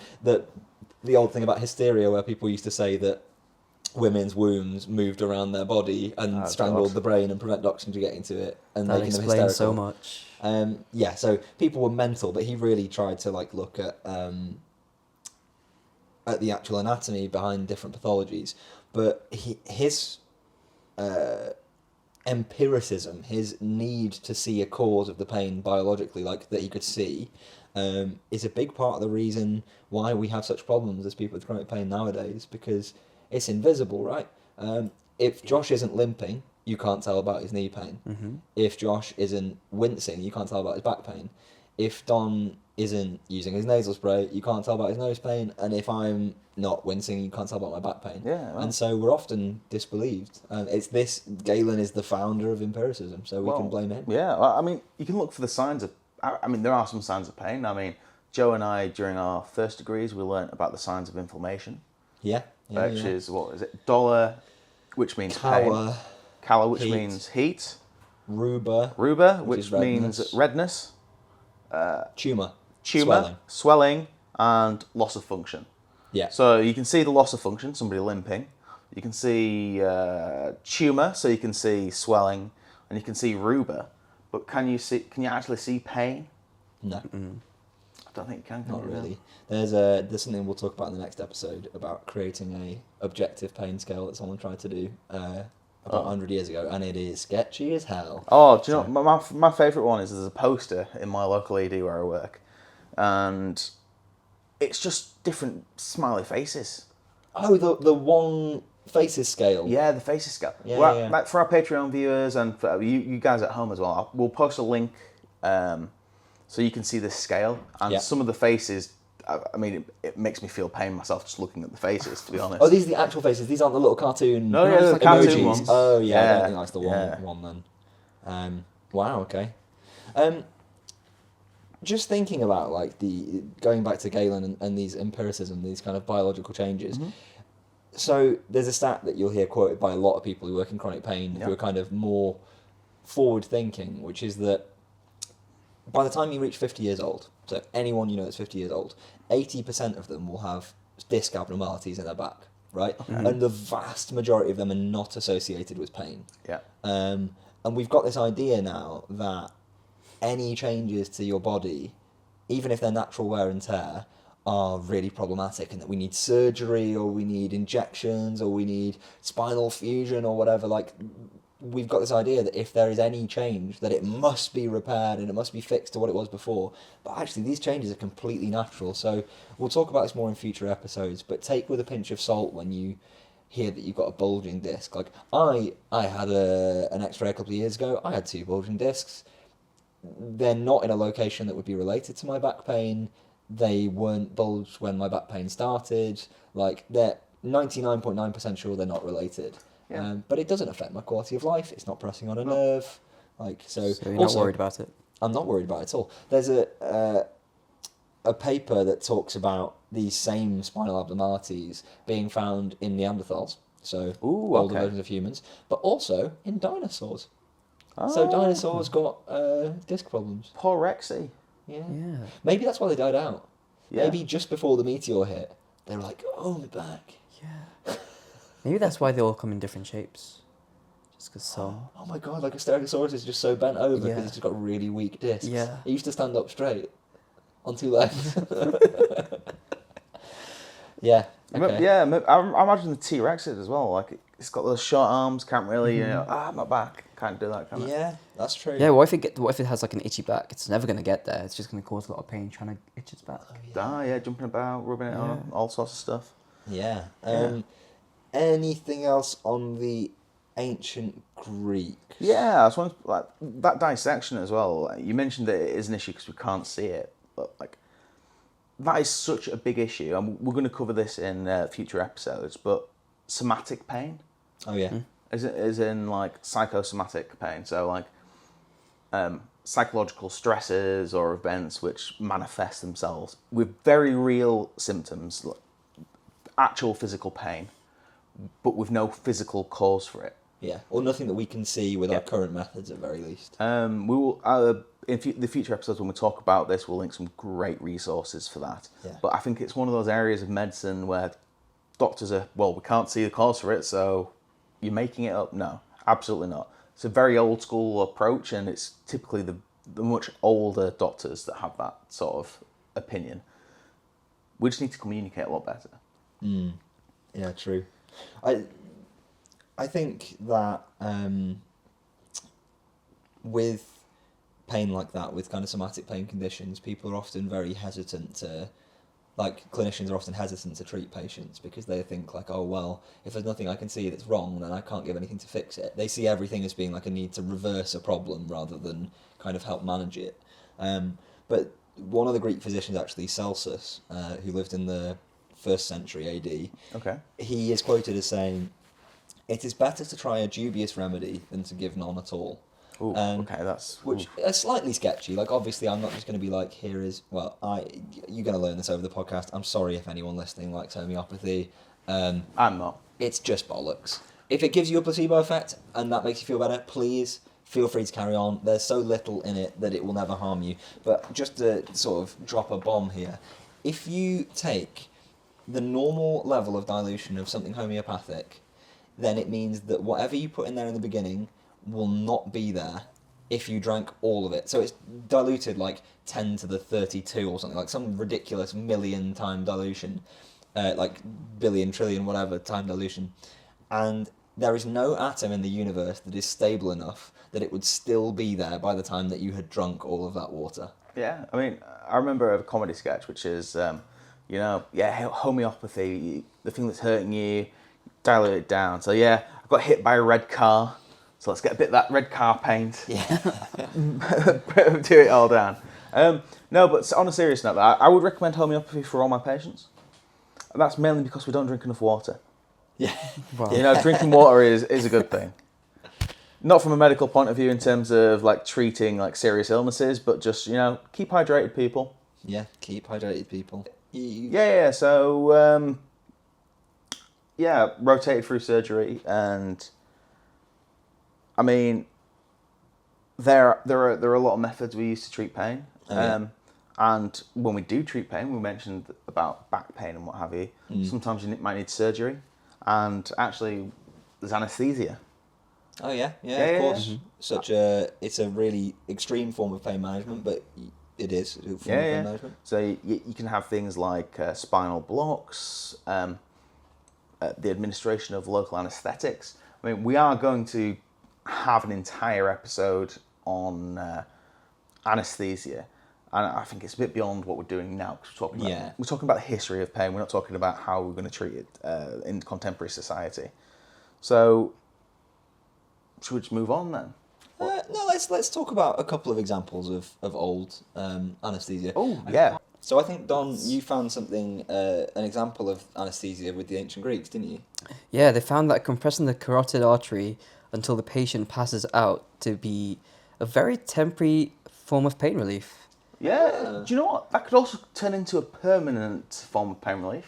the old thing about hysteria where people used to say that women's wombs moved around their body and strangled the brain and prevent oxygen to get into it and That making them explains hysterical. so much. So people were mental, but he really tried to like look at the actual anatomy behind different pathologies. But his empiricism, his need to see a cause of the pain biologically, like that he could see, is a big part of the reason why we have such problems as people with chronic pain nowadays, because it's invisible, right? If Josh isn't limping, you can't tell about his knee pain. Mm-hmm. If Josh isn't wincing, you can't tell about his back pain. If Don isn't using his nasal spray, you can't tell about his nose pain. And if I'm not wincing, you can't tell about my back pain. Yeah, well. And so we're often disbelieved. It's this, Galen is the founder of empiricism, so we can blame him. Yeah, I mean, you can look for the signs of... I mean, there are some signs of pain. I mean, Joe and I, during our first degrees, we learnt about the signs of inflammation. Yeah. Which is, what is it? Dollar, which means Calla, pain. Calla, which heat. means heat. Ruber, Which is means redness. tumour, Tumour, swelling, and loss of function. Yeah. So you can see the loss of function, somebody limping. You can see tumour, so you can see swelling, and you can see rubor. But can you actually see pain? No. I don't think you can. Not you? really. There's something we'll talk about in the next episode about creating a objective pain scale that someone tried to do about 100 years ago, and it is sketchy as hell. Oh, do you know, my favourite one is there's a poster in my local ED where I work, and it's just different smiley faces. Oh, the one faces scale. Yeah, the faces scale. Yeah, Well, yeah. like for our Patreon viewers and for you guys at home as well, we'll post a link so you can see this scale. And Yeah. some of the faces, I mean, it makes me feel pain myself just looking at the faces, to be honest. Oh, these are the actual faces. These aren't the little cartoon. No, yeah, it's the like cartoon emojis. ones. Oh, yeah, I Yeah, don't think that's the yeah. one then. Wow, okay. Just thinking about like going back to Galen and these empiricism, these kind of biological changes. Mm-hmm. So there's a stat that you'll hear quoted by a lot of people who work in chronic pain who are kind of more forward thinking, which is that by the time you reach 50 years old, so anyone you know that's 50 years old, 80% of them will have disc abnormalities in their back, right? And the vast majority of them are not associated with pain. Yeah. And we've got this idea now that any changes to your body, even if they're natural wear and tear, are really problematic, and that we need surgery or we need injections or we need spinal fusion or whatever. Like, we've got this idea that if there is any change, that it must be repaired and it must be fixed to what it was before. But actually, these changes are completely natural. So we'll talk about this more in future episodes, but take with a pinch of salt when you hear that you've got a bulging disc. Like, I had an x-ray a couple of years ago. I had 2 bulging discs. They're not in a location that would be related to my back pain. They weren't bulged when my back pain started. Like, they're 99.9% sure they're not related. Yeah. But it doesn't affect my quality of life. It's not pressing on a nerve. Like, so you're not also, worried about it? I'm not worried about it at all. There's a paper that talks about these same spinal abnormalities being found in Neanderthals, so older versions of humans, but also in dinosaurs. So dinosaurs got disc problems. Poor Rexy. Yeah. Yeah. Maybe that's why they died out. Yeah. Maybe just before the meteor hit, they were like, "Oh, my back." Yeah. Maybe that's why they all come in different shapes. Just because some. Oh my god! Like a Stegosaurus is just so bent over because Yeah. it's just got really weak discs. Yeah. It used to stand up straight on 2 legs. Yeah. Okay. Yeah, I imagine the T-Rex as well. Like, it's got those short arms, can't really, my back, can't do that kind of. Yeah, that's true. Yeah, what if it has like an itchy back? It's never going to get there. It's just going to cause a lot of pain trying to itch its back. Yeah, jumping about, rubbing it on, all sorts of stuff. Yeah. Anything else on the ancient Greeks? Yeah, I was wondering, like, that dissection as well. Like, you mentioned that it is an issue because we can't see it, but like, that is such a big issue, and we're going to cover this in future episodes. But somatic pain, Oh yeah. is in like psychosomatic pain. So like psychological stresses or events which manifest themselves with very real symptoms, like actual physical pain, but with no physical cause for it. Yeah. Or nothing that we can see with our current methods, at very least. We will in the future episodes when we talk about this, we'll link some great resources for that. Yeah. But I think it's one of those areas of medicine where doctors are, well, we can't see the cause for it, so you're making it up. No, absolutely not. It's a very old school approach, and it's typically the much older doctors that have that sort of opinion. We just need to communicate a lot better. Yeah, true. I think that with pain like that, with kind of somatic pain conditions, people are often very hesitant to, like, clinicians are often hesitant to treat patients because they think like, oh, well, if there's nothing I can see that's wrong, then I can't give anything to fix it. They see everything as being like a need to reverse a problem rather than kind of help manage it. But one of the Greek physicians, actually, Celsus, who lived in the 1st century AD, Okay. he is quoted as saying, "It is better to try a dubious remedy than to give none at all." Ooh, okay, that's... Which is slightly sketchy. Like, obviously, I'm not just going to be like, here is... Well, you're going to learn this over the podcast. I'm sorry if anyone listening likes homeopathy. I'm not. It's just bollocks. If it gives you a placebo effect and that makes you feel better, please feel free to carry on. There's so little in it that it will never harm you. But just to sort of drop a bomb here, if you take the normal level of dilution of something homeopathic, then it means that whatever you put in there in the beginning will not be there if you drank all of it. So it's diluted like 10 to the 32 or something, like some ridiculous million time dilution, like billion, trillion, whatever time dilution. And there is no atom in the universe that is stable enough that it would still be there by the time that you had drunk all of that water. Yeah, I mean, I remember a comedy sketch which is, homeopathy, the thing that's hurting you, dilute it down. So yeah, I got hit by a red car, so let's get a bit of that red car paint. Yeah. Do it all down. No, but on a serious note, I would recommend homeopathy for all my patients. And that's mainly because we don't drink enough water. Yeah. Wow. Drinking water is a good thing. Not from a medical point of view in terms of like treating like serious illnesses, but just, keep hydrated, people. Yeah, keep hydrated, people. Yeah. So, rotated through surgery, and I mean, there are a lot of methods we use to treat pain. And when we do treat pain, we mentioned about back pain and what have you. Sometimes you might need surgery, and actually, there's anesthesia. Oh yeah, of course. Mm-hmm. It's a really extreme form of pain management, but it is a form of pain management. So you can have things like spinal blocks, the administration of local anaesthetics. I mean, we are going to have an entire episode on anesthesia, and I think it's a bit beyond what we're doing now, because we're talking about the history of pain. We're not talking about how we're going to treat it in contemporary society. So, should we just move on then? No, let's talk about a couple of examples of old anesthesia. Oh, yeah. So I think, Don, you found something, an example of anesthesia with the ancient Greeks, didn't you? Yeah, they found that compressing the carotid artery until the patient passes out to be a very temporary form of pain relief. Yeah, do you know what? That could also turn into a permanent form of pain relief.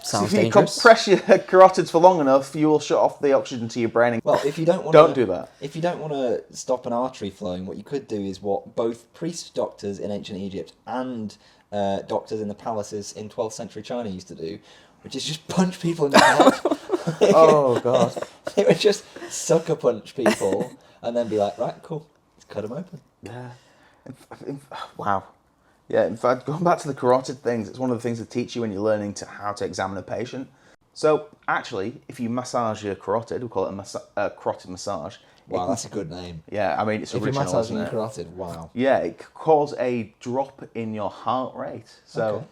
Sounds if you dangerous. compress your carotids for long enough, you will shut off the oxygen to your brain. Well, if you don't want don't do that. If you don't want to stop an artery flowing, what you could do is what both priest doctors in ancient Egypt and doctors in the palaces in 12th century China used to do, which is just punch people in the head. Oh, God. They would just sucker punch people and then be like, right, cool, let's cut them open. Yeah. Wow. Yeah, in fact, going back to the carotid things, it's one of the things they teach you when you're learning how to examine a patient. So, actually, if you massage your carotid, we call it a carotid massage. Wow, that's a good name. Yeah, I mean, it's if original, you're massaging isn't your it? carotid, wow. Yeah, it could cause a drop in your heart rate. So,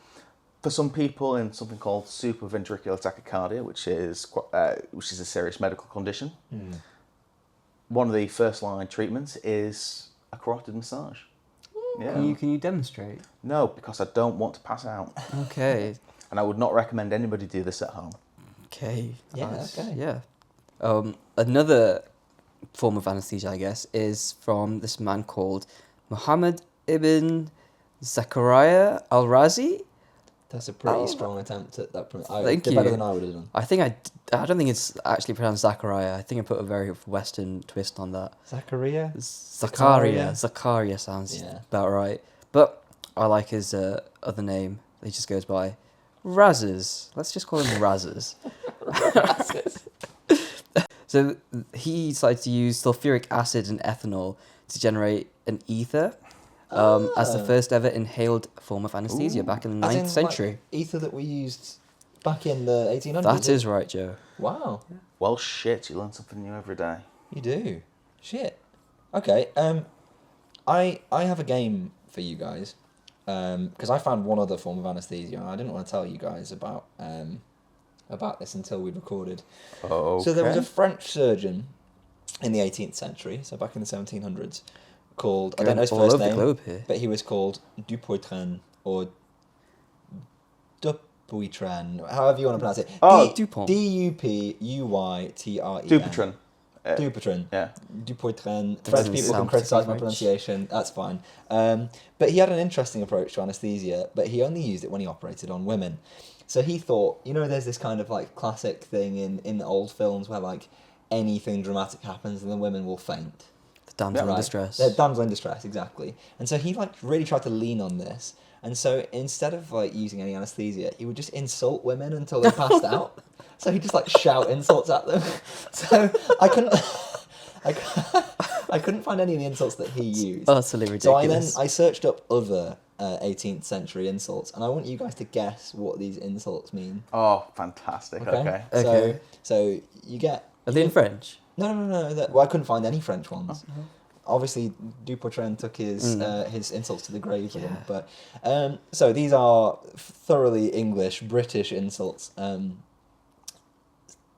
for some people in something called supraventricular tachycardia, which is a serious medical condition, one of the first line treatments is a carotid massage. Yeah. Can you demonstrate? No, because I don't want to pass out. Okay. And I would not recommend anybody do this at home. Okay. Yeah, okay. Yeah. Another form of anesthesia, I guess, is from this man called Muhammad ibn Zakaria al-Razi. That's a pretty strong attempt at that. Thank you. Better than I would have done. I think I don't think it's actually pronounced Zachariah. I think I put a very Western twist on that. Zachariah? Zakaria sounds about right. But I like his other name. He just goes by Razes. Let's just call him Razes. So he decided to use sulfuric acid and ethanol to generate an ether as the first ever inhaled form of anesthesia back in the 9th century. Like ether that we used back in the 1800s? That is right, Joe. Wow. Yeah. Well, shit, you learn something new every day. You do. Shit. Okay, I have a game for you guys, because I found one other form of anesthesia, and I didn't want to tell you guys about this until we recorded. Okay. So there was a French surgeon in the 18th century, so back in the 1700s, called, I don't know his first name, but he was called Dupuytren, or Dupuytren, however you want to pronounce it. Dupont. Dupuytren. Dupuytren. Dupuytren. Yeah. Dupuytren. French people can criticise my pronunciation, that's fine. But he had an interesting approach to anaesthesia, but he only used it when he operated on women. So he thought, there's this kind of like classic thing in old films where like anything dramatic happens and the women will faint. Damsel in right? distress. They're damsel in distress, exactly. And so he like really tried to lean on this. And so instead of like using any anesthesia, he would just insult women until they passed out. So he'd just like shout insults at them. So I couldn't find any of the insults that he used. Utterly ridiculous. So I searched up other 18th century insults, and I want you guys to guess what these insults mean. Oh, fantastic. Okay. Okay. So you get. Are they in French? No. Well, I couldn't find any French ones. Oh. Obviously, Dupuytren took his insults to the grave with him. But so these are thoroughly English, British insults.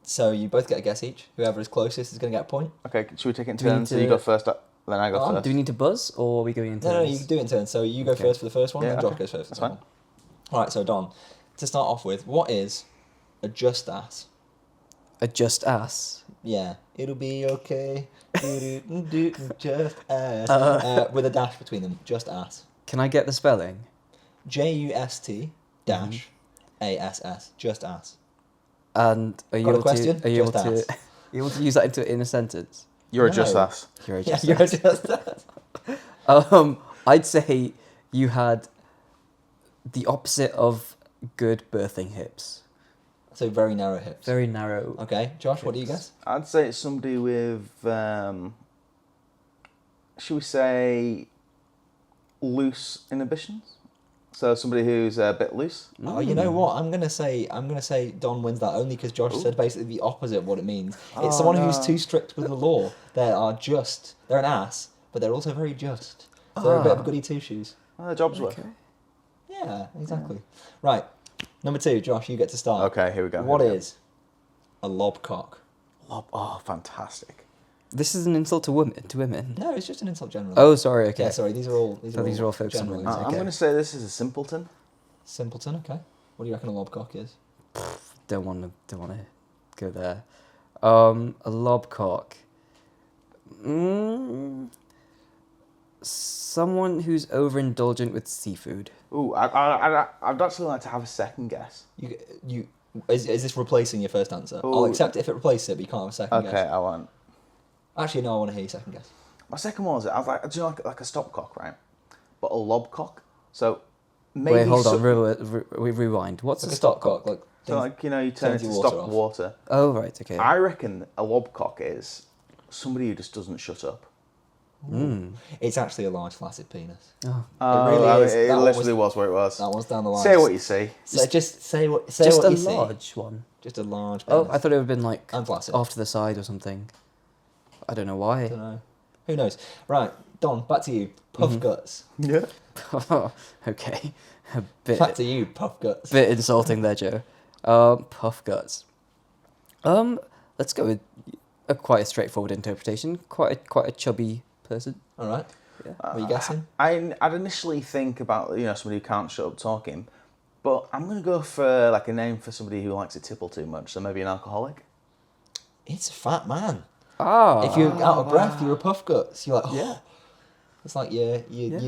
So you both get a guess each. Whoever is closest is going to get a point. Okay, should we take it in Do we need turns? So to- you go first, then I go first. Do we need to buzz, or are we going into? No, you can do it in turns. So you go Okay. first for the first one, Yeah, and Josh okay. goes first for That's the fine. second one. All right, so Don, to start off with, what is a just ass? A just ass. Yeah, it'll be okay. Just ass. With a dash between them. Just ass. Can I get the spelling? JUST dash ASS. Just ass. And are you Got a able question? to? Are you able Just to? ass. Are you able to use that in a sentence? You're a No. just ass. You're a Yeah, just you're ass. just ass. I'd say you had the opposite of good birthing hips. So very narrow hips. Very narrow. Okay, Josh, what do you guess? I'd say it's somebody with, should we say, loose inhibitions? So somebody who's a bit loose. Oh, you know what? I'm gonna say Don wins that only because Josh said basically the opposite of what it means. Oh, It's someone who's no. too strict with the law. They're an ass, but they're also very just. So they're a bit of a goody two shoes. The job's worth. Okay. Yeah, exactly. Right, number 2, Josh, you get to start. Okay, here we go. What here we is a lobcock? go. Oh, fantastic. This is an insult to women. No, it's just an insult generally. Oh, sorry. Okay. yeah, sorry. These are all focused on general women. insults. I'm going to say this is a simpleton. Simpleton. Okay. What do you reckon a lobcock is? Don't want to go there. A lobcock. Someone who's overindulgent with seafood. Ooh, I'd actually like to have a second guess. Is this replacing your first answer? I'll Ooh. accept it if it replaces it, but you can't have a second Okay, guess. I want. Actually, no, I want to hear your second guess. My second one was I was like, do you know like a stopcock, right? But a lobcock. So maybe. Wait, hold on. Rewind. What's Like a a stopcock, stopcock? like So like you turn turns into your water stop off. water. Oh, right. Okay. I reckon a lobcock is somebody who just doesn't shut up. It's actually a large flaccid penis. Oh. really is. It That one literally was where it was. That one's down the line. Say what you see. So just say what Just a you see. large one. Just a large Oh, penis. I thought it would have been like And flaccid. off to the side or something. I don't know I why. don't know. Who knows? Right, Don, back to you. Puff guts. Yeah. Okay. A bit Back to you, puff guts. bit insulting there, Joe. Puff guts. Let's go with quite a straightforward interpretation. Quite a chubby person. All right. Yeah. What are you guessing? I'd initially think about somebody who can't shut up talking, but I'm gonna go for like a name for somebody who likes to tipple too much. So maybe an alcoholic. It's a fat man. Ah. If you're out of breath, you're a puff guts. You're like, oh. Yeah. It's like you're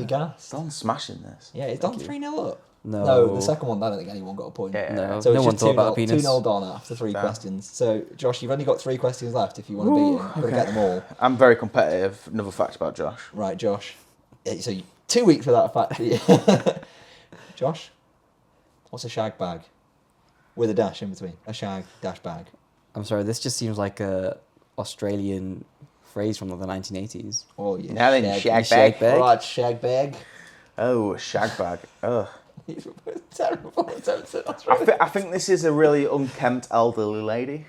gassed. Don's smashing this. Yeah, it's Don 3-0 up. No. The second one, I don't think anyone got a point. Yeah. No, So no it's one just thought about a 2-0 penis. 2-0 Don after 3 Damn. questions. So, Josh, you've only got 3 questions left if you want to beat him. You've got to get them all. I'm very competitive. Another fact about Josh. Right, Josh. So, 2 weeks without a fact for you. Josh, what's a shag bag? With a dash in between. A shag dash bag. I'm sorry, this just seems like a Australian phrase from the 1980s. Oh, yeah. Now then, shag shag bag. bag. Right, shag bag. Oh, a shag bag. Ugh. These were both terrible attempts at I Australia. think this is a really unkempt elderly lady.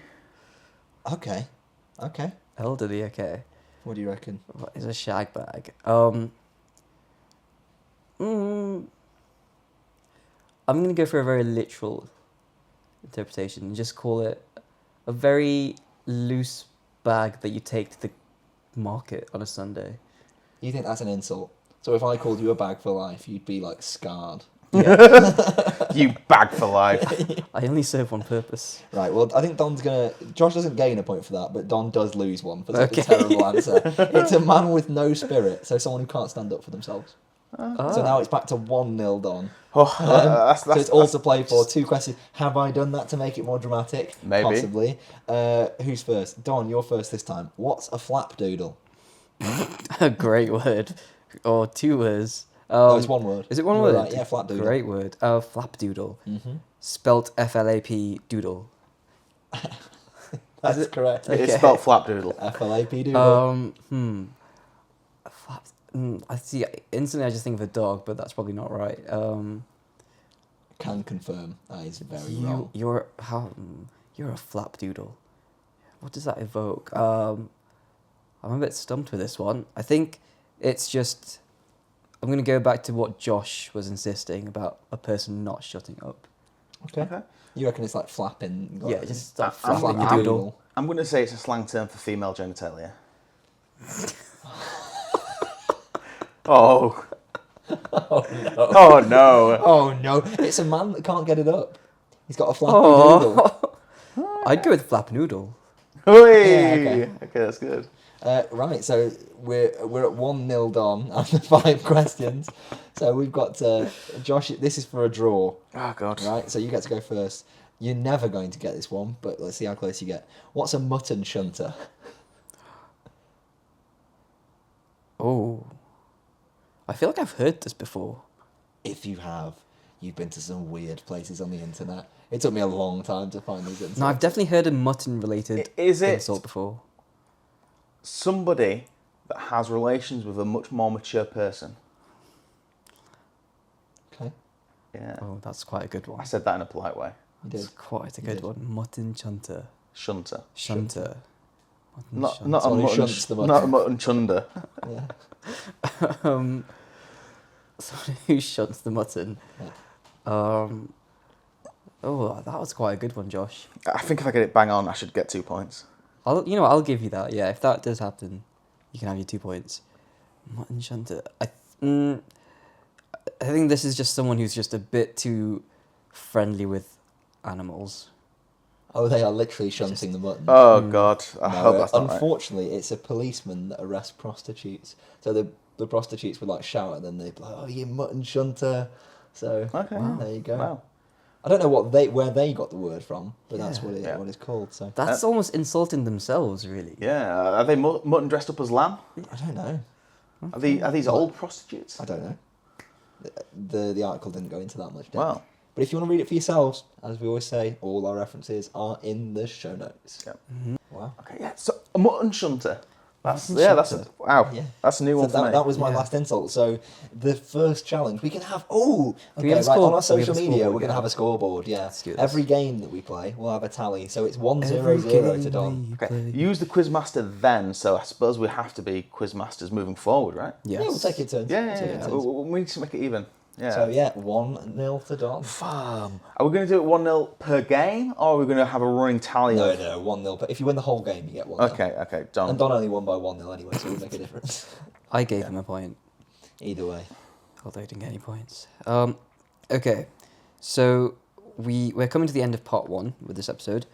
Okay. Elderly, okay. What do you reckon? What is a shag bag? I'm going to go for a very literal interpretation and just call it a very loose bag that you take to the market on a Sunday. You think that's an insult? So if I called you a bag for life, you'd be like scarred. You bag for life. I only serve one purpose. Right, well, I think Don's gonna... Josh doesn't gain a point for that, but Don does lose one for such a Okay. terrible answer. It's a man with no spirit, so someone who can't stand up for themselves. So now it's back to 1-0 Don. Oh, that's, So it's all to play for. 2 questions. Have I done that to make it more dramatic? Maybe. Possibly. Who's first? Don, you're first this time. What's a flapdoodle? A great word. Or 2 words. No, it's one word. Is it one You were word? right, yeah, flapdoodle. Great word. Flapdoodle. Mm-hmm. Spelt F-L-A-P doodle. That's correct. It's spelled flapdoodle. FLAP doodle. I see. Instantly, I just think of a dog, but that's probably not right. Can confirm that is very wrong. You're a flapdoodle. What does that evoke? I'm a bit stumped with this one. I think it's just. I'm going to go back to what Josh was insisting about a person not shutting up. Okay. You reckon it's like flapping? Like, Yeah, just start I'm- flapping your I'm- doodle. I'm going to say it's a slang term for female genitalia. Oh. Oh no. Oh, no. Oh no. It's a man that can't get it up. He's got a flappy doodle. I'd go with flapnoodle. Hey! Yeah, Okay, that's good. Right, so we're at 1-0 on after 5 questions. So we've got Josh. This is for a draw. Oh, God. Right, so you get to go first. You're never going to get this one, but let's see how close you get. What's a mutton shunter? Oh. I feel like I've heard this before. If you have, you've been to some weird places on the internet. It took me a long time to find these insults. No, I've definitely heard a mutton-related Is it insult before. somebody that has relations with a much more mature person? Okay, Yeah. Oh, that's quite a good one. I said that in a polite way. you That's did. quite a You good did. one. Mutton chunter. Shunter. Shunter. Mutton Not shunter. not a Someone who mutton, shunts the mutton. not a mutton chunder. Yeah. Someone who shunts the mutton. Oh, that was quite a good one, Josh. I think if I get it bang on, I should get 2 points. I'll give you that. Yeah, if that does happen, you can have your 2 points. Mutton shunter. I think this is just someone who's just a bit too friendly with animals. Oh, they are literally shunting the mutton. Oh, God. I No, hope that's not right. unfortunately, it's a policeman that arrests prostitutes. So the prostitutes would like shout at them. They'd be like, "Oh, you mutton shunter!" So Okay. there you go. Wow. I don't know where they got the word from, but that's Yeah. what it's called. So That's almost insulting themselves, really. Yeah. Are they mutton dressed up as lamb? I don't know. Are these old prostitutes? I don't know. The article didn't go into that much depth. Wow. But if you want to read it for yourselves, as we always say, all our references are in the show notes. Yep. Wow. Okay, yeah. So a mutton shunter. That's Mutton that's shunter. wow. Yeah. That's a new So one for me. that was my Yeah. last insult. So the first challenge we can have. Oh, we okay. have a Right, score- on we our have social a media, scoreboard, we're gonna yeah. have a scoreboard. Yeah. Let's do this. Every game that we play, we'll have a tally. So it's 1-0 to Don. Okay. Use the quizmaster then. So I suppose we have to be quizmasters moving forward, right? Yes. Yeah, we'll take it turns. Yeah, We'll yeah, take it yeah. turns. We need to make it even. Yeah. So yeah, 1-0 to Don. Are we going to do it 1-0 per game, or are we going to have a running tally? No, of... no, 1-0. But if you win the whole game, you get 1-0. Okay, done. And Don only won by 1-0 anyway, so it would make a difference. I gave him a point, Either way. although he didn't get any points. Okay, so we're coming to the end of part 1 with this episode.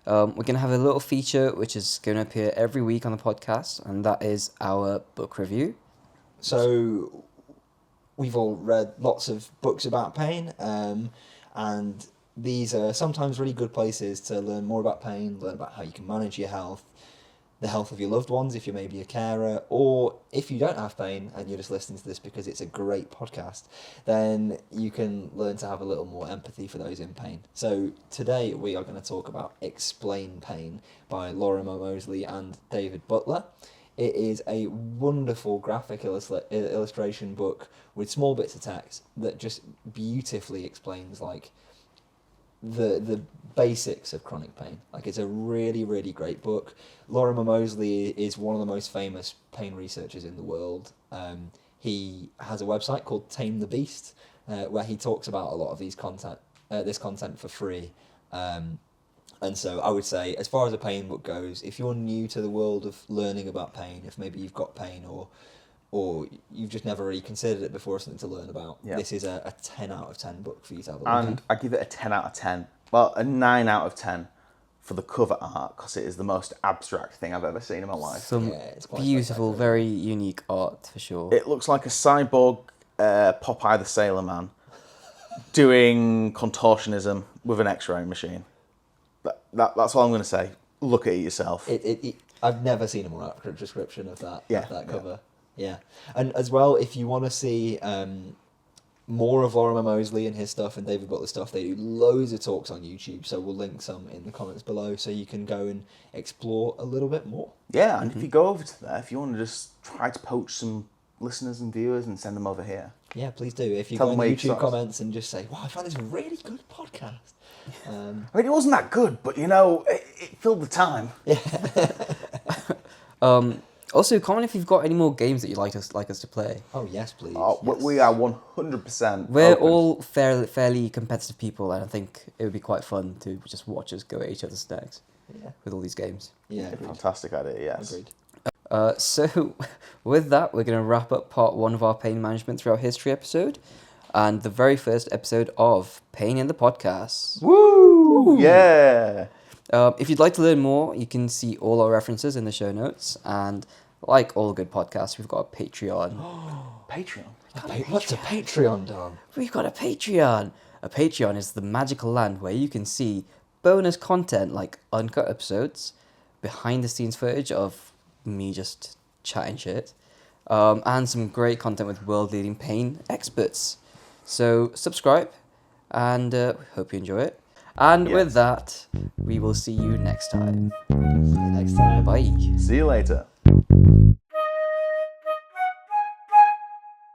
We're going to have a little feature which is going to appear every week on the podcast, and that is our book review. So we've all read lots of books about pain, and these are sometimes really good places to learn more about pain, learn about how you can manage your health, the health of your loved ones if you're maybe a carer, or if you don't have pain and you're just listening to this because it's a great podcast, then you can learn to have a little more empathy for those in pain. So today we are going to talk about Explain Pain by Lorimer Moseley and David Butler. It is a wonderful graphic illustration book with small bits of text that just beautifully explains like the basics of chronic pain. Like, it's a really, really great book. Lorimer Moseley is one of the most famous pain researchers in the world. He has a website called Tame the Beast, where he talks about a lot of this content for free. And so I would say, as far as a pain book goes, if you're new to the world of learning about pain, if maybe you've got pain or you've just never really considered it before, something to learn about, this is a 10 out of 10 book for you to have a look And I give it a 10 out of 10. Well, a 9 out of 10 for the cover art, because it is the most abstract thing I've ever seen in my life. Some Yeah, it's quite beautiful, spectacular. very unique art for sure. It looks like a cyborg Popeye the Sailor Man doing contortionism with an X-ray machine. That's all I'm going to say. Look at it yourself. I've never seen a more accurate description of that. Yeah, Of that cover. Yeah, and as well, if you want to see more of Lorimer Moseley and his stuff and David Butler stuff, they do loads of talks on YouTube. So we'll link some in the comments below, so you can go and explore a little bit more. Yeah, and if you go over to there, if you want to just try to poach some listeners and viewers and send them over here. Yeah, please do. If you Tell go them in where you YouTube saw us. comments and just say, wow, I found this really good podcast. I mean, it wasn't that good, but you know, it filled the time. Also, comment if you've got any more games that you'd like us to play. Oh, yes, please. Oh, Yes. we are 100%. We're open. all fairly competitive people, and I think it would be quite fun to just watch us go at each other's necks Yeah. with all these games. Yeah, agreed. Fantastic idea, yes. Agreed. So, with that, we're going to wrap up part 1 of our pain management throughout history episode, and the very first episode of Pain in the Podcast. Woo! Yeah! If you'd like to learn more, you can see all our references in the show notes, and like all good podcasts, we've got a Patreon. Patreon. What's a Patreon, Dom? We've got a Patreon! A Patreon is the magical land where you can see bonus content like uncut episodes, behind the scenes footage of me just chatting shit, and some great content with world leading pain experts. So subscribe, and hope you enjoy it. And with that, we will see you next time. See you next time. Bye. See you later.